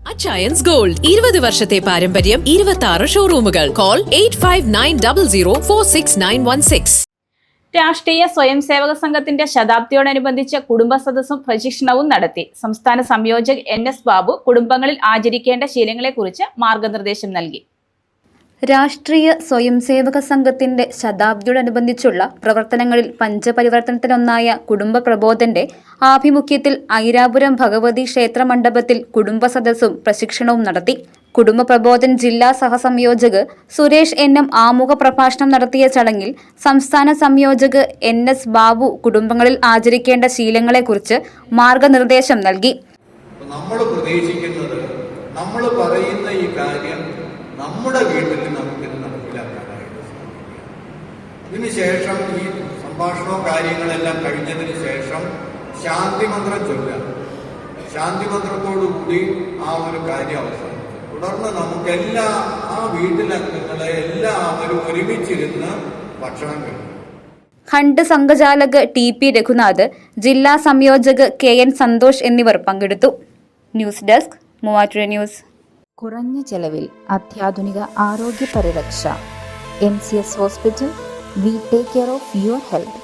Achayans gold 20 വർഷത്തെ പാരമ്പര്യം 26 ഷോറൂമുകൾ. Call 8590046916. രാഷ്ട്രീയ സ്വയംസേവക സംഘത്തിന്റെ ശതാബ്ദിയോടനുബന്ധിച്ച് കുടുംബ സദസ്സും പ്രശിക്ഷണവും നടത്തി. സംസ്ഥാന സംയോജക് NS ബാബു കുടുംബങ്ങളിൽ ആചരിക്കേണ്ട ശീലങ്ങളെക്കുറിച്ച് മാർഗനിർദ്ദേശം നൽകി. രാഷ്ട്രീയ സ്വയംസേവക സംഘത്തിന്റെ ശതാബ്ദിയോടനുബന്ധിച്ചുള്ള പ്രവർത്തനങ്ങളിൽ പഞ്ചപരിവർത്തനത്തിലൊന്നായ കുടുംബ പ്രബോധന്റെ ആഭിമുഖ്യത്തിൽ ഐരാപുരം ഭഗവതി ക്ഷേത്ര മണ്ഡപത്തിൽ കുടുംബ സദസ്സും പ്രശിക്ഷണവും നടത്തി. കുടുംബ പ്രബോധൻ ജില്ലാ സഹസംയോജക് സുരേഷ് NM ആമുഖ പ്രഭാഷണം നടത്തിയ ചടങ്ങിൽ സംസ്ഥാന സംയോജക് NS ബാബു കുടുംബങ്ങളിൽ ആചരിക്കേണ്ട ശീലങ്ങളെക്കുറിച്ച് മാർഗനിർദ്ദേശം നൽകി. നമ്മൾ പ്രതീക്ഷിക്കുന്നത് നമ്മൾ പറയുന്ന ഈ കാര്യം നമ്മുടെ വീട്ടിൽ നമുക്കിത് നടപ്പിലാക്കാനായിട്ട് ഇതിനുശേഷം ഈ സംഭാഷണവും കാര്യങ്ങളെല്ലാം കഴിഞ്ഞതിന് ശേഷം ശാന്തിമന്ത്രം ചൊല്ലുക. ശാന്തിമന്ത്രത്തോടുകൂടി ആ ഒരു കാര്യം അവസാനിച്ചു. തുടർന്ന് നമുക്കെല്ലാ ആ വീട്ടിലംഗങ്ങളെ എല്ലാവരും ഒരുമിച്ചിരുന്ന് ഭക്ഷണം കഴിക്കും. ഹണ്ട് സംഘചാലക് TP രഘുനാഥ്, ജില്ലാ സംയോജക് KN സന്തോഷ് എന്നിവർ പങ്കെടുത്തു. News desk Muvattupuzha news. കുറഞ്ഞ ചെലവിൽ അത്യാധുനിക ആരോഗ്യ പരിരക്ഷ. MCS hospital. We take care of your health.